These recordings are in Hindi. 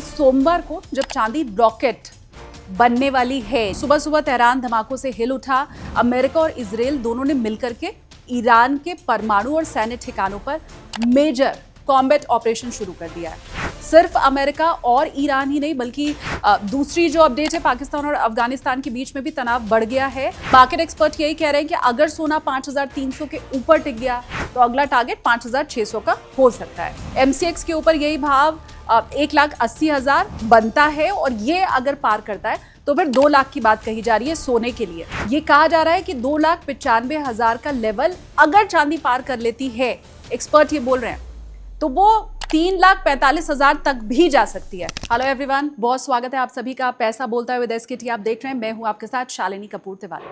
सोमवार को जब चांदी रॉकेट बनने वाली है, सुबह सुबह तेहरान धमाकों से हिल उठा। अमेरिका और इजराइल दोनों ने मिलकर के ईरान के परमाणु और सैन्य ठिकानों पर मेजर कॉम्बैट ऑपरेशन शुरू कर दिया है। सिर्फ अमेरिका और ईरान ही नहीं बल्कि दूसरी जो अपडेट है, पाकिस्तान और अफगानिस्तान के बीच में भी तनाव बढ़ गया है। मार्केट एक्सपर्ट यही कह रहे हैं कि अगर सोना 5300 के ऊपर टिक गया तो अगला टारगेट 5600 का हो सकता है। एमसीएक्स के ऊपर यही भाव 1,80,000 बनता है और ये अगर पार करता है तो फिर 2 लाख की बात कही जा रही है सोने के लिए। ये कहा जा रहा है कि 2,95,000 का लेवल अगर चांदी पार कर लेती है, एक्सपर्ट ये बोल रहे हैं, तो वो 3,45,000 तक भी जा सकती है। हेलो एवरीवन, बहुत स्वागत है आप सभी का पैसा बोलता है विद एसकेटी। आप देख रहे हैं, मैं हूं आपके साथ शालिनी कपूर तिवारी।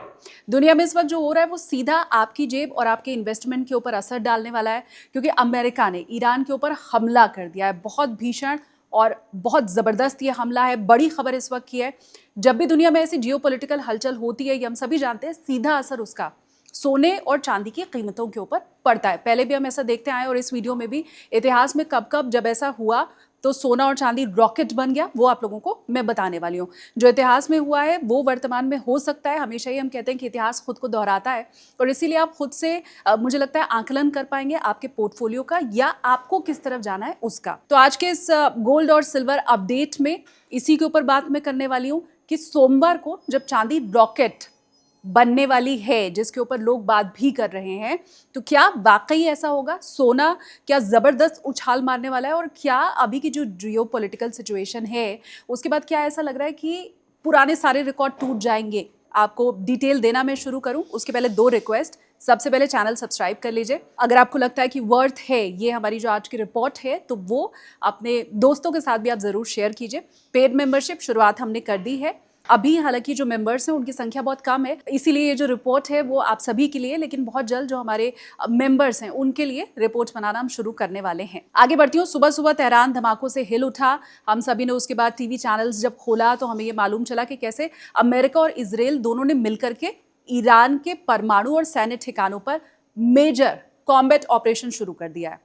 दुनिया में इस वक्त जो हो रहा है वो सीधा आपकी जेब और आपके इन्वेस्टमेंट के ऊपर असर डालने वाला है, क्योंकि अमेरिका ने ईरान के ऊपर हमला कर दिया है। बहुत भीषण और बहुत ज़बरदस्त ये हमला है। बड़ी खबर इस वक्त की है, जब भी दुनिया में ऐसी जियोपॉलिटिकल हलचल होती है, ये हम सभी जानते हैं, सीधा असर उसका सोने और चांदी की कीमतों के ऊपर पड़ता है। पहले भी हम ऐसा देखते आए और इस वीडियो में भी इतिहास में कब कब जब ऐसा हुआ तो सोना और चांदी रॉकेट बन गया, वो आप लोगों को मैं बताने वाली हूँ। जो इतिहास में हुआ है वो वर्तमान में हो सकता है। हमेशा ही हम कहते हैं कि इतिहास खुद को दोहराता है और इसीलिए आप खुद से मुझे लगता है आकलन कर पाएंगे आपके पोर्टफोलियो का या आपको किस तरफ जाना है उसका। तो आज के इस गोल्ड और सिल्वर अपडेट में इसी के ऊपर बात मैं करने वाली हूँ कि सोमवार को जब चांदी रॉकेट बनने वाली है, जिसके ऊपर लोग बात भी कर रहे हैं, तो क्या वाकई ऐसा होगा? सोना क्या ज़बरदस्त उछाल मारने वाला है? और क्या अभी की जो जियोपॉलिटिकल सिचुएशन है उसके बाद क्या ऐसा लग रहा है कि पुराने सारे रिकॉर्ड टूट जाएंगे? आपको डिटेल देना मैं शुरू करूं उसके पहले 2 रिक्वेस्ट। सबसे पहले चैनल सब्सक्राइब कर लीजिए। अगर आपको लगता है कि वर्थ है ये हमारी जो आज की रिपोर्ट है, तो वो अपने दोस्तों के साथ भी आप ज़रूर शेयर कीजिए। पेड मेंबरशिप शुरुआत हमने कर दी है अभी, हालांकि जो मेंबर्स हैं उनकी संख्या बहुत कम है, इसीलिए ये जो रिपोर्ट है वो आप सभी के लिए, लेकिन बहुत जल्द जो हमारे मेंबर्स हैं उनके लिए रिपोर्ट बनाना हम शुरू करने वाले हैं। आगे बढ़ती हूँ। सुबह सुबह तेहरान धमाकों से हिल उठा। हम सभी ने उसके बाद टीवी चैनल्स जब खोला तो हमें ये मालूम चला कि कैसे अमेरिका और इजराइल दोनों ने मिलकर के ईरान के परमाणु और सैन्य ठिकानों पर मेजर कॉम्बैट ऑपरेशन शुरू कर दिया है।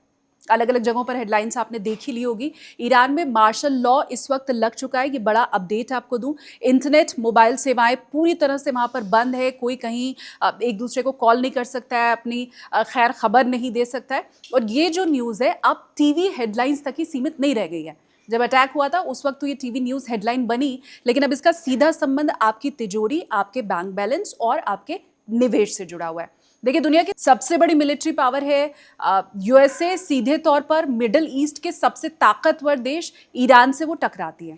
अलग अलग जगहों पर हेडलाइंस आपने देख ही ली होगी। ईरान में मार्शल लॉ इस वक्त लग चुका है। ये बड़ा अपडेट आपको दूं, इंटरनेट मोबाइल सेवाएं पूरी तरह से वहां पर बंद है। कोई कहीं एक दूसरे को कॉल नहीं कर सकता है, अपनी खैर खबर नहीं दे सकता है। और ये जो न्यूज़ है अब टीवी हेडलाइंस तक ही सीमित नहीं रह गई है। जब अटैक हुआ था उस वक्त तो ये टीवी न्यूज़ हेडलाइन बनी, लेकिन अब इसका सीधा संबंध आपकी तिजोरी, आपके बैंक बैलेंस और आपके निवेश से जुड़ा हुआ है। देखिए, दुनिया की सबसे बड़ी मिलिट्री पावर है यूएसए, सीधे तौर पर मिडिल ईस्ट के सबसे ताकतवर देश ईरान से वो टकराती है।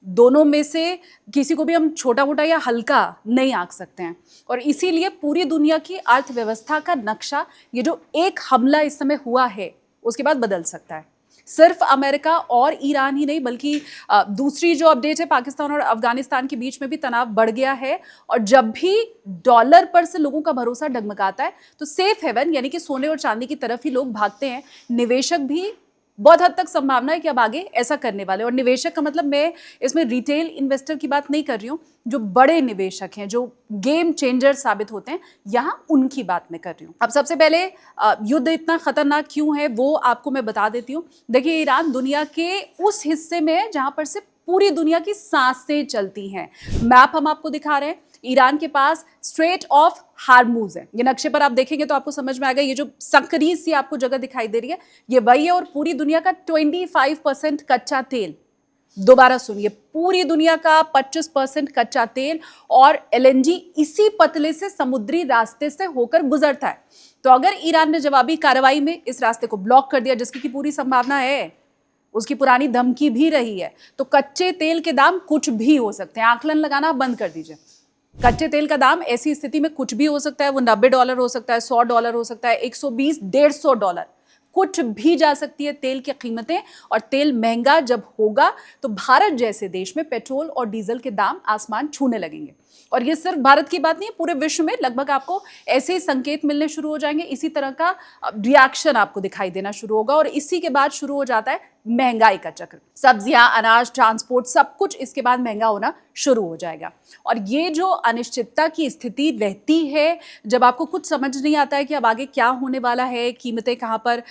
दोनों में से किसी को भी हम छोटा मोटा या हल्का नहीं आंक सकते हैं और इसीलिए पूरी दुनिया की अर्थव्यवस्था का नक्शा, ये जो एक हमला इस समय हुआ है उसके बाद बदल सकता है। सिर्फ अमेरिका और ईरान ही नहीं बल्कि दूसरी जो अपडेट है, पाकिस्तान और अफगानिस्तान के बीच में भी तनाव बढ़ गया है। और जब भी डॉलर पर से लोगों का भरोसा डगमगाता है तो सेफ हेवन यानी कि सोने और चांदी की तरफ ही लोग भागते हैं। निवेशक भी बहुत हद तक संभावना है कि अब आगे ऐसा करने वाले, और निवेशक का मतलब मैं इसमें रिटेल इन्वेस्टर की बात नहीं कर रही हूँ, जो बड़े निवेशक हैं, जो गेम चेंजर साबित होते हैं, यहाँ उनकी बात मैं कर रही हूँ। अब सबसे पहले युद्ध इतना खतरनाक क्यों है वो आपको मैं बता देती हूँ। देखिए, ईरान दुनिया के उस हिस्से में है जहाँ पर से पूरी दुनिया की सांसें चलती हैं। मैप हम आपको दिखा रहे हैं। ईरान के पास स्ट्रेट ऑफ हार्मूज है। ये नक्शे पर आप देखेंगे तो आपको समझ में आएगा। ये जो संकरी सी आपको जगह दिखाई दे रही है ये वही है, और पूरी दुनिया का 25% कच्चा तेल, दोबारा सुनिए, पूरी दुनिया का 25% कच्चा तेल और एलएनजी इसी पतले से समुद्री रास्ते से होकर गुजरता है। तो अगर ईरान ने जवाबी कार्रवाई में इस रास्ते को ब्लॉक कर दिया, जिसकी की पूरी संभावना है, उसकी पुरानी धमकी भी रही है, तो कच्चे तेल के दाम कुछ भी हो सकते हैं। आकलन लगाना बंद कर दीजिए। कच्चे तेल का दाम ऐसी स्थिति में कुछ भी हो सकता है। वो $90 हो सकता है, $100 हो सकता है, 120, $150, कुछ भी जा सकती है तेल की कीमतें। और तेल महंगा जब होगा तो भारत जैसे देश में पेट्रोल और डीजल के दाम आसमान छूने लगेंगे। और ये सिर्फ भारत की बात नहीं है, पूरे विश्व में लगभग आपको ऐसे ही संकेत मिलने शुरू हो जाएंगे। इसी तरह का रिएक्शन आपको दिखाई देना शुरू होगा और इसी के बाद शुरू हो जाता है महंगाई का चक्र। सब्जियां, अनाज, ट्रांसपोर्ट, सब कुछ इसके बाद महंगा होना शुरू हो जाएगा। और ये जो अनिश्चितता की स्थिति रहती है, जब आपको कुछ समझ नहीं आता है कि अब आगे क्या होने वाला है, कीमतें कहाँ पर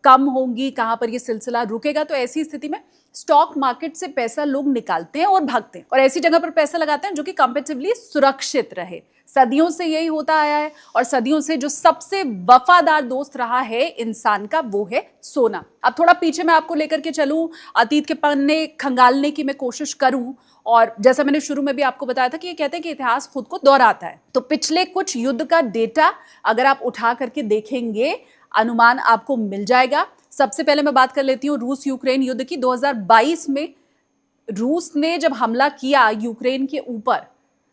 कम होंगी, कहाँ पर ये सिलसिला रुकेगा। तो ऐसी स्थिति में स्टॉक मार्केट से पैसा लोग निकालते हैं और भागते हैं और ऐसी जगह पर पैसा लगाते हैं जो कि कंपैरेटिवली सुरक्षित रहे। सदियों से यही होता आया है और सदियों से जो सबसे वफादार दोस्त रहा है इंसान का वो है सोना। अब थोड़ा पीछे मैं आपको लेकर के चलूं, अतीत के पन्ने खंगालने की मैं कोशिश करूं, और जैसा मैंने शुरू में भी आपको बताया था कि ये कहते हैं कि इतिहास खुद को दोहराता है। तो पिछले कुछ युद्ध का डेटा अगर आप उठा करके देखेंगे, अनुमान आपको मिल जाएगा। सबसे पहले मैं बात कर लेती हूँ रूस यूक्रेन युद्ध की। 2022 में रूस ने जब हमला किया यूक्रेन के ऊपर,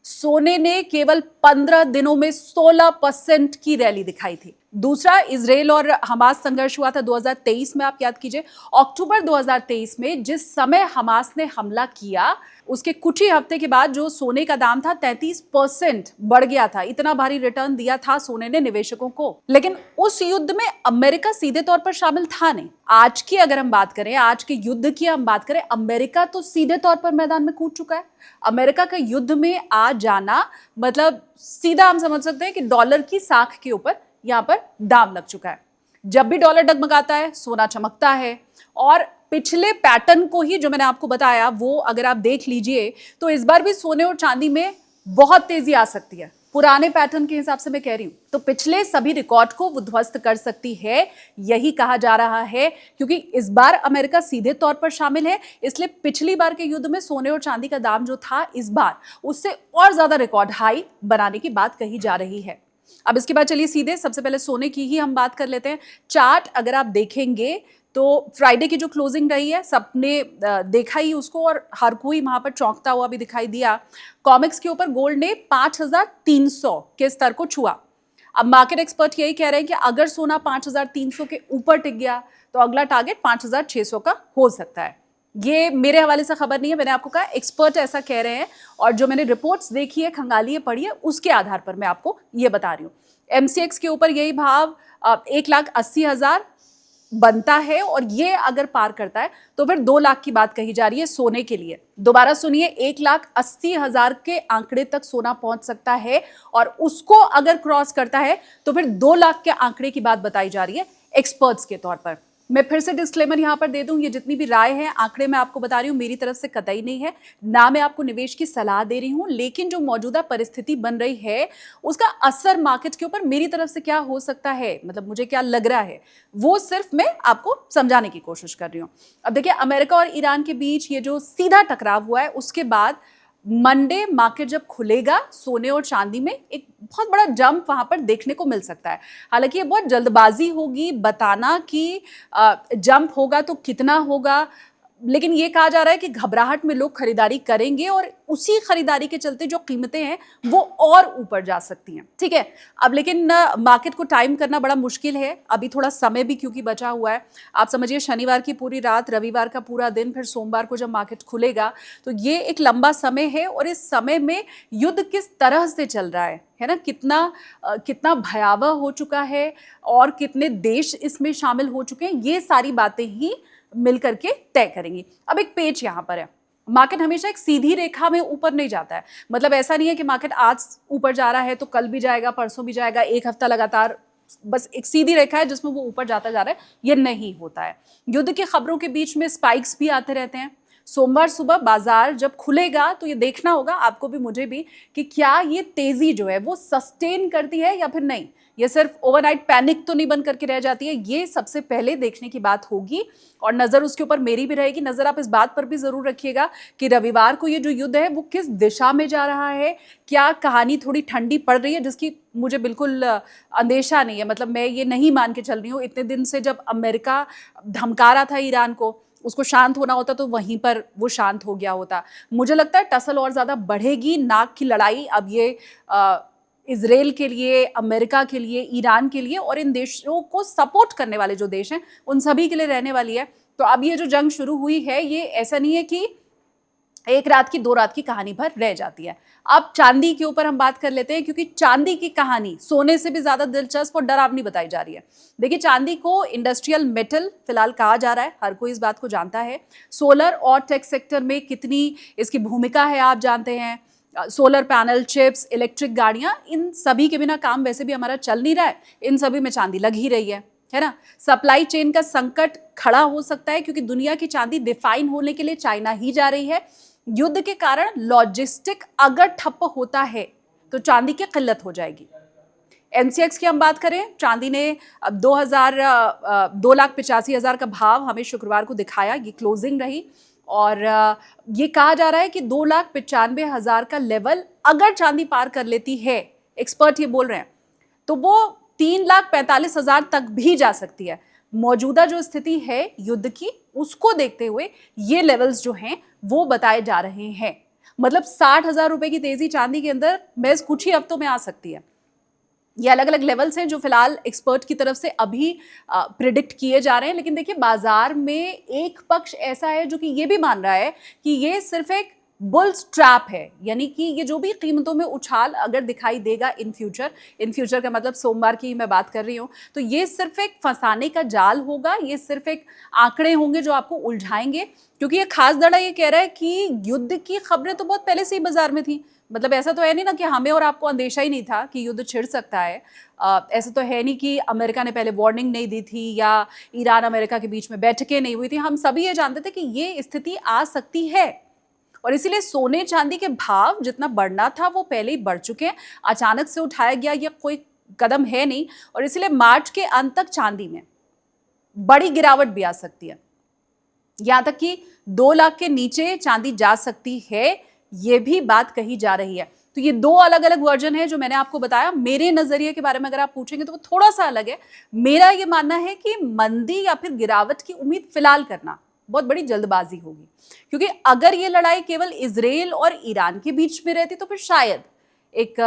सोने ने केवल 15 दिनों में 16% की रैली दिखाई थी। दूसरा, इजराइल और हमास संघर्ष हुआ था 2023 में। आप याद कीजिए, अक्टूबर 2023 में जिस समय हमास ने हमला किया उसके कुछ ही हफ्ते के बाद जो सोने का दाम था 33% बढ़ गया था। इतना भारी रिटर्न दिया था सोने ने निवेशकों को। लेकिन उस युद्ध में अमेरिका सीधे तौर पर शामिल था नहीं। आज की अगर हम बात करें, आज के युद्ध की हम बात करें, अमेरिका तो सीधे तौर पर मैदान में कूद चुका है। अमेरिका का युद्ध में आ जाना मतलब सीधा हम समझ सकते हैं कि डॉलर की साख के ऊपर यहाँ पर दाम लग चुका है। जब भी डॉलर डगमगाता है सोना चमकता है। और पिछले पैटर्न को ही जो मैंने आपको बताया वो अगर आप देख लीजिए तो इस बार भी सोने और चांदी में बहुत तेजी आ सकती है। पुराने पैटर्न के हिसाब से मैं कह रही हूं, तो पिछले सभी रिकॉर्ड को वो ध्वस्त कर सकती है, यही कहा जा रहा है। क्योंकि इस बार अमेरिका सीधे तौर पर शामिल है, इसलिए पिछली बार के युद्ध में सोने और चांदी का दाम जो था इस बार उससे और ज्यादा रिकॉर्ड हाई बनाने की बात कही जा रही है। अब इसके बाद चलिए सीधे सबसे पहले सोने की ही हम बात कर लेते हैं। चार्ट अगर आप देखेंगे तो फ्राइडे की जो क्लोजिंग रही है सबने देखा ही उसको, और हर कोई वहां पर चौंकता हुआ भी दिखाई दिया। कॉमिक्स के ऊपर गोल्ड ने 5300 के स्तर को छुआ। अब मार्केट एक्सपर्ट यही कह रहे हैं कि अगर सोना 5300 के ऊपर टिक गया तो अगला टारगेट 5600 का हो सकता है। ये मेरे हवाले से खबर नहीं है, मैंने आपको कहा एक्सपर्ट ऐसा कह रहे हैं, और जो मैंने रिपोर्ट्स देखी है, खंगाली है, पढ़ी है, उसके आधार पर मैं आपको ये बता रही हूँ। एमसीएक्स के ऊपर यही भाव 1,80,000 बनता है, और ये अगर पार करता है तो फिर 2 लाख की बात कही जा रही है सोने के लिए। दोबारा सुनिए, 1,80,000 के आंकड़े तक सोना पहुंच सकता है, और उसको अगर क्रॉस करता है तो फिर 2 लाख के आंकड़े की बात बताई जा रही है एक्सपर्ट्स के तौर पर। मैं फिर से डिस्क्लेमर यहां पर दे दूं, ये जितनी भी राय है, आंकड़े मैं आपको बता रही हूं, मेरी तरफ से कतई नहीं है, ना मैं आपको निवेश की सलाह दे रही हूं। लेकिन जो मौजूदा परिस्थिति बन रही है उसका असर मार्केट के ऊपर मेरी तरफ से क्या हो सकता है, मतलब मुझे क्या लग रहा है, वो सिर्फ मैं आपको समझाने की कोशिश कर रही हूँ। अब देखिए, अमेरिका और ईरान के बीच ये जो सीधा टकराव हुआ है, उसके बाद मंडे मार्केट जब खुलेगा सोने और चांदी में एक बहुत बड़ा जंप वहां पर देखने को मिल सकता है। हालांकि ये बहुत जल्दबाजी होगी बताना कि जंप होगा तो कितना होगा, लेकिन ये कहा जा रहा है कि घबराहट में लोग खरीदारी करेंगे और उसी खरीदारी के चलते जो कीमतें हैं वो और ऊपर जा सकती हैं। ठीक है, अब लेकिन मार्केट को टाइम करना बड़ा मुश्किल है, अभी थोड़ा समय भी क्योंकि बचा हुआ है। आप समझिए शनिवार की पूरी रात, रविवार का पूरा दिन, फिर सोमवार को जब मार्केट खुलेगा तो ये एक लंबा समय है, और इस समय में युद्ध किस तरह से चल रहा है ना, कितना भयावह हो चुका है और कितने देश इसमें शामिल हो चुके हैं, ये सारी बातें ही मिलकर के तय करेंगी। अब एक पेच यहां पर है, मार्केट हमेशा एक सीधी रेखा में ऊपर नहीं जाता है। मतलब ऐसा नहीं है कि मार्केट आज ऊपर जा रहा है तो कल भी जाएगा, परसों भी जाएगा, एक हफ्ता लगातार बस एक सीधी रेखा है जिसमें वो ऊपर जाता जा रहा है, ये नहीं होता है। युद्ध की खबरों के बीच में स्पाइक्स भी आते रहते हैं। सोमवार सुबह बाजार जब खुलेगा तो ये देखना होगा आपको भी मुझे भी कि क्या ये तेजी जो है वो सस्टेन करती है या फिर नहीं, ये सिर्फ ओवरनाइट पैनिक तो नहीं बन करके रह जाती है। ये सबसे पहले देखने की बात होगी, और नजर उसके ऊपर मेरी भी रहेगी। नजर आप इस बात पर भी जरूर रखिएगा कि रविवार को ये जो युद्ध है वो किस दिशा में जा रहा है, क्या कहानी थोड़ी ठंडी पड़ रही है, जिसकी मुझे बिल्कुल अंदेशा नहीं है। मतलब मैं ये नहीं मान के चल रही हूँ, इतने दिन से जब अमेरिका धमका रहा था ईरान को, उसको शांत होना होता तो वहीं पर वो शांत हो गया होता। मुझे लगता है टसल और ज्यादा बढ़ेगी, नाक की लड़ाई अब ये इजराइल के लिए, अमेरिका के लिए, ईरान के लिए और इन देशों को सपोर्ट करने वाले जो देश हैं उन सभी के लिए रहने वाली है। तो अब ये जो जंग शुरू हुई है, ये ऐसा नहीं है कि एक रात की 2 रात की कहानी भर रह जाती है। अब चांदी के ऊपर हम बात कर लेते हैं, क्योंकि चांदी की कहानी सोने से भी ज्यादा दिलचस्प और डरावनी बताई जा रही है। देखिए, चांदी को इंडस्ट्रियल मेटल फिलहाल कहा जा रहा है, हर कोई इस बात को जानता है। सोलर और टेक सेक्टर में कितनी इसकी भूमिका है आप जानते हैं। सोलर पैनल, चिप्स, इलेक्ट्रिक गाड़ियां, इन सभी के बिना काम वैसे भी हमारा चल नहीं रहा है, इन सभी में चांदी लग ही रही है। है ना। सप्लाई चेन का संकट खड़ा हो सकता है क्योंकि दुनिया की चांदी डिफाइन होने के लिए चाइना ही जा रही है। युद्ध के कारण लॉजिस्टिक अगर ठप्प होता है तो चांदी की किल्लत हो जाएगी। एमसीएक्स की हम बात करें, चांदी ने अब 2,85,000 का भाव हमें शुक्रवार को दिखाया, ये क्लोजिंग रही और ये कहा जा रहा है कि 2,95,000 का लेवल अगर चांदी पार कर लेती है, एक्सपर्ट ये बोल रहे हैं, तो वो 3,45,000 तक भी जा सकती है। मौजूदा जो स्थिति है युद्ध की, उसको देखते हुए ये लेवल्स जो हैं वो बताए जा रहे हैं। मतलब 60,000 रुपए की तेजी चांदी के अंदर महज कुछ ही हफ्तों में आ सकती है। ये अलग अलग लेवल्स हैं जो फिलहाल एक्सपर्ट की तरफ से अभी प्रिडिक्ट किए जा रहे हैं। लेकिन देखिए, बाजार में एक पक्ष ऐसा है जो कि ये भी मान रहा है कि ये सिर्फ एक बुल्स ट्रैप है, यानी कि ये जो भी कीमतों में उछाल अगर दिखाई देगा इन फ्यूचर का मतलब सोमवार की मैं बात कर रही हूँ, तो ये सिर्फ एक फंसाने का जाल होगा, ये सिर्फ एक आंकड़े होंगे जो आपको उलझाएंगे। क्योंकि ये खास दड़ा ये कह रहा है कि युद्ध की खबरें तो बहुत पहले से ही बाजार में थी। मतलब ऐसा तो है नहीं ना कि हमें और आपको अंदेशा ही नहीं था कि युद्ध छिड़ सकता है। ऐसा तो है नहीं कि अमेरिका ने पहले वार्निंग नहीं दी थी या ईरान अमेरिका के बीच में बैठकें नहीं हुई थी। हम सभी ये जानते थे कि ये स्थिति आ सकती है और इसीलिए सोने चांदी के भाव जितना बढ़ना था वो पहले ही बढ़ चुके हैं। अचानक से उठाया गया ये कोई कदम है नहीं और इसीलिए मार्च के अंत तक चांदी में बड़ी गिरावट भी आ सकती है। यहां तक कि 2 लाख के नीचे चांदी जा सकती है, ये भी बात कही जा रही है। तो ये 2 अलग अलग वर्जन है जो मैंने आपको बताया। मेरे नजरिए के बारे में अगर आप पूछेंगे तो वो थोड़ा सा अलग है। मेरा ये मानना है कि मंदी या फिर गिरावट की उम्मीद फिलहाल करना बहुत बड़ी जल्दबाजी होगी, क्योंकि अगर ये लड़ाई केवल इजराइल और ईरान के बीच में रहती तो फिर शायद एक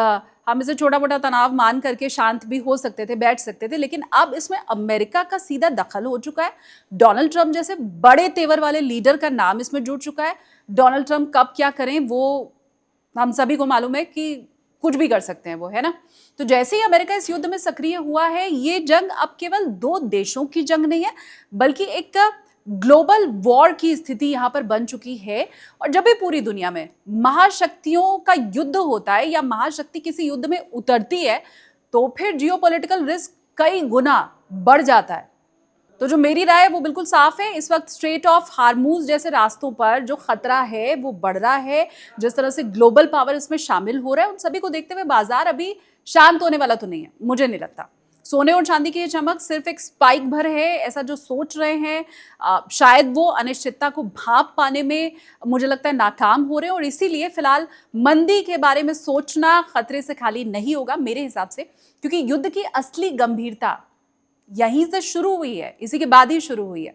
हम इसे छोटा मोटा तनाव मान करके शांत भी हो सकते थे, बैठ सकते थे। लेकिन अब इसमें अमेरिका का सीधा दखल हो चुका है। डोनाल्ड ट्रंप जैसे बड़े तेवर वाले लीडर का नाम इसमें जुड़ चुका है। डोनाल्ड ट्रंप कब क्या करें वो हम सभी को मालूम है कि कुछ भी कर सकते हैं वो, है ना। तो जैसे ही अमेरिका इस युद्ध में सक्रिय हुआ है, ये जंग अब केवल 2 देशों की जंग नहीं है बल्कि एक ग्लोबल वॉर की स्थिति यहां पर बन चुकी है। और जब भी पूरी दुनिया में महाशक्तियों का युद्ध होता है या महाशक्ति किसी युद्ध में उतरती है तो फिर जियोपॉलिटिकल रिस्क कई गुना बढ़ जाता है। तो जो मेरी राय है वो बिल्कुल साफ है, इस वक्त स्ट्रेट ऑफ हार्मूज जैसे रास्तों पर जो खतरा है वो बढ़ रहा है। जिस तरह से ग्लोबल पावर इसमें शामिल हो रहा है, उन सभी को देखते हुए बाजार अभी शांत होने वाला तो नहीं है, मुझे नहीं लगता। सोने और चांदी की ये चमक सिर्फ एक स्पाइक भर है, ऐसा जो सोच रहे हैं शायद वो अनिश्चितता को भांप पाने में मुझे लगता है नाकाम हो रहे हैं। और इसीलिए फिलहाल मंदी के बारे में सोचना खतरे से खाली नहीं होगा मेरे हिसाब से, क्योंकि युद्ध की असली गंभीरता यहीं से शुरू हुई है, इसी के बाद ही शुरू हुई है।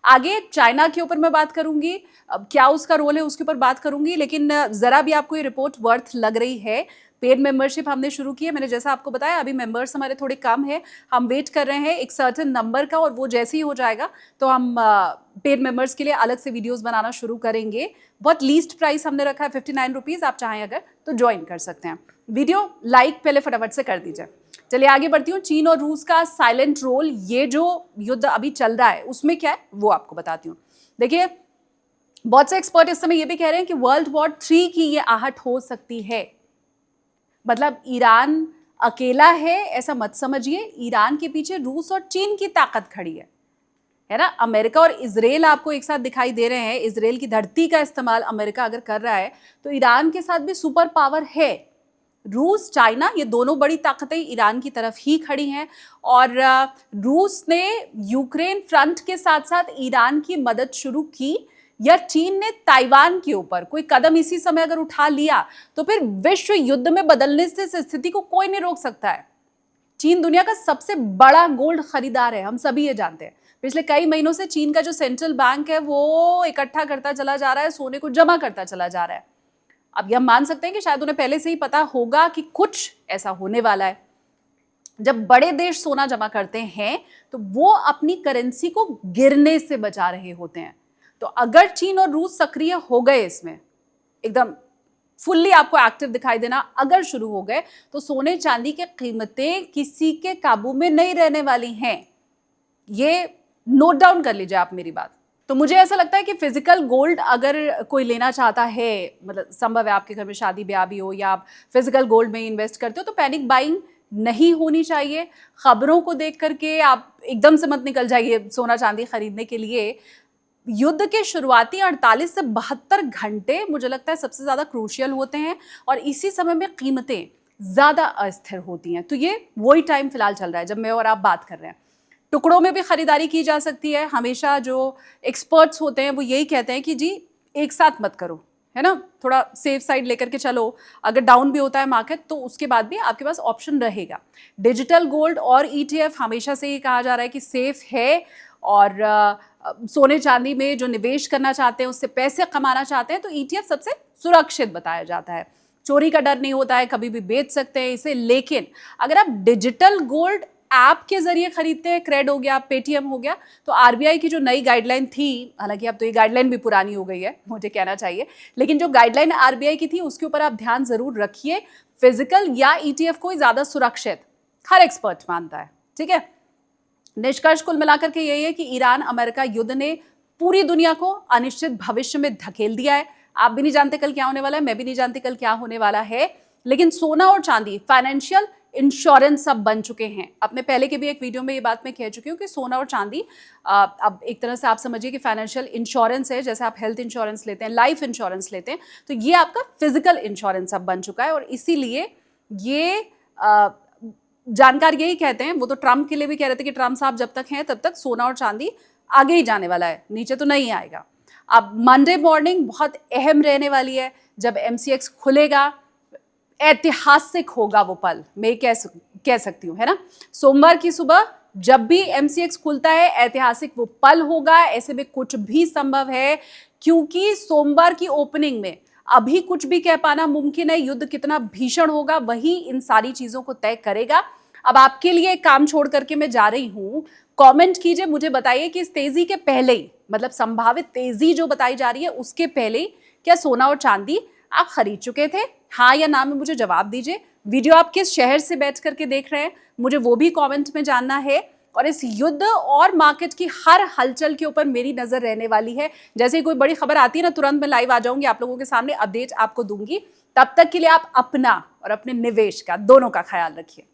आगे चाइना के ऊपर मैं बात करूंगी, अब क्या उसका रोल है उसके ऊपर बात करूंगी, लेकिन जरा भी आपको ये रिपोर्ट वर्थ लग रही है। पेड मेंबरशिप हमने शुरू की है, मैंने जैसा आपको बताया अभी मेंबर्स हमारे थोड़े कम है, हम वेट कर रहे हैं एक सर्टेन नंबर का और वो जैसे ही हो जाएगा तो हम पेड मेंबर्स के लिए अलग से वीडियोस बनाना शुरू करेंगे। बहुत लीस्ट प्राइस हमने रखा है 59 रुपीज़, आप चाहें अगर तो ज्वाइन कर सकते हैं। वीडियो लाइक पहले फटाफट से कर दीजिए। चलिए आगे बढ़ती हूँ। चीन और रूस का साइलेंट रोल, ये जो युद्ध अभी चल रहा है उसमें क्या है वो आपको बताती हूँ। देखिए, बहुत से एक्सपर्ट इस समय ये भी कह रहे हैं कि वर्ल्ड वॉर 3 की ये आहट हो सकती है। मतलब ईरान अकेला है ऐसा मत समझिए, ईरान के पीछे रूस और चीन की ताकत खड़ी है ना। अमेरिका और इजराइल आपको एक साथ दिखाई दे रहे हैं। इजराइल की धरती का इस्तेमाल अमेरिका अगर कर रहा है तो ईरान के साथ भी सुपर पावर है। रूस, चाइना, ये दोनों बड़ी ताकतें ईरान की तरफ ही खड़ी हैं और रूस ने यूक्रेन फ्रंट के साथ साथ ईरान की मदद शुरू की, या चीन ने ताइवान के ऊपर कोई कदम इसी समय अगर उठा लिया तो फिर विश्व युद्ध में बदलने से इस स्थिति को कोई नहीं रोक सकता है। चीन दुनिया का सबसे बड़ा गोल्ड खरीदार है, हम सभी ये जानते हैं। पिछले कई महीनों से चीन का जो सेंट्रल बैंक है वो इकट्ठा करता चला जा रहा है, सोने को जमा करता चला जा रहा है। अब ये हम मान सकते हैं कि शायद उन्हें पहले से ही पता होगा कि कुछ ऐसा होने वाला है। जब बड़े देश सोना जमा करते हैं तो वो अपनी करेंसी को गिरने से बचा रहे होते हैं। तो अगर चीन और रूस सक्रिय हो गए, इसमें एकदम फुल्ली आपको एक्टिव दिखाई देना अगर शुरू हो गए तो सोने चांदी की कीमतें किसी के काबू में नहीं रहने वाली हैं। ये नोट डाउन कर लीजिए आप मेरी बात। तो मुझे ऐसा लगता है कि फिजिकल गोल्ड अगर कोई लेना चाहता है, मतलब संभव है आपके घर में शादी ब्याह भी हो या आप फिजिकल गोल्ड में इन्वेस्ट करते हो, तो पैनिक बाइंग नहीं होनी चाहिए। खबरों को देख करके आप एकदम से मत निकल जाइए सोना चांदी खरीदने के लिए। युद्ध के शुरुआती 48 से 72 घंटे मुझे लगता है सबसे ज़्यादा क्रूशियल होते हैं और इसी समय में कीमतें ज़्यादा अस्थिर होती हैं। तो ये वही टाइम फिलहाल चल रहा है जब मैं और आप बात कर रहे हैं। टुकड़ों में भी खरीदारी की जा सकती है। हमेशा जो एक्सपर्ट्स होते हैं वो यही कहते हैं कि जी एक साथ मत करो, है ना, थोड़ा सेफ साइड लेकर के चलो। अगर डाउन भी होता है मार्केट तो उसके बाद भी आपके पास ऑप्शन रहेगा। डिजिटल गोल्ड और ETF हमेशा से ही कहा जा रहा है कि सेफ है और सोने चांदी में जो निवेश करना चाहते हैं, उससे पैसे कमाना चाहते हैं तो ETF सबसे सुरक्षित बताया जाता है। चोरी का डर नहीं होता है, कभी भी बेच सकते हैं इसे। लेकिन अगर आप डिजिटल गोल्ड ऐप के जरिए खरीदते हैं, क्रेड हो गया, पेटीएम हो गया, तो RBI की जो नई गाइडलाइन थी, हालांकि अब तो ये गाइडलाइन भी पुरानी हो गई है मुझे कहना चाहिए, लेकिन जो गाइडलाइन RBI की थी उसके ऊपर आप ध्यान जरूर रखिए। फिजिकल या ETF को ज्यादा सुरक्षित हर एक्सपर्ट मानता है। ठीक है, निष्कर्ष कुल मिलाकर के यही है कि ईरान अमेरिका युद्ध ने पूरी दुनिया को अनिश्चित भविष्य में धकेल दिया है। आप भी नहीं जानते कल क्या होने वाला है, मैं भी नहीं जानती कल क्या होने वाला है, लेकिन सोना और चांदी फाइनेंशियल इंश्योरेंस सब बन चुके हैं। अपने पहले के भी एक वीडियो में ये बात मैं कह चुकी हूँ कि सोना और चांदी अब एक तरह से आप समझिए कि फाइनेंशियल इंश्योरेंस है। जैसे आप हेल्थ इंश्योरेंस लेते हैं, लाइफ इंश्योरेंस लेते हैं, तो ये आपका फिजिकल इंश्योरेंस अब बन चुका है। और इसीलिए ये जानकार यही कहते हैं, वो तो ट्रम्प के लिए भी कह रहे थे कि ट्रम्प साहब जब तक हैं तब तक सोना और चांदी आगे ही जाने वाला है, नीचे तो नहीं आएगा। अब मंडे मॉर्निंग बहुत अहम रहने वाली है। जब MCX खुलेगा, ऐतिहासिक होगा वो पल, मैं कह सकती हूँ, है ना। सोमवार की सुबह जब भी MCX खुलता है, ऐतिहासिक वो पल होगा। ऐसे में कुछ भी संभव है, क्योंकि सोमवार की ओपनिंग में अभी कुछ भी कह पाना मुमकिन है। युद्ध कितना भीषण होगा वही इन सारी चीजों को तय करेगा। अब आपके लिए एक काम छोड़ करके मैं जा रही हूं, कमेंट कीजिए, मुझे बताइए कि इस तेजी के पहले ही, मतलब संभावित तेजी जो बताई जा रही है उसके पहले ही, क्या सोना और चांदी आप खरीद चुके थे? हाँ या ना में मुझे जवाब दीजिए। वीडियो आप किस शहर से बैठ करके देख रहे हैं मुझे वो भी कमेंट में जानना है। और इस युद्ध और मार्केट की हर हलचल के ऊपर मेरी नजर रहने वाली है। जैसे ही कोई बड़ी खबर आती है ना, तुरंत मैं लाइव आ जाऊंगी, आप लोगों के सामने अपडेट आपको दूंगी। तब तक के लिए आप अपना और अपने निवेश का दोनों का ख्याल रखिए।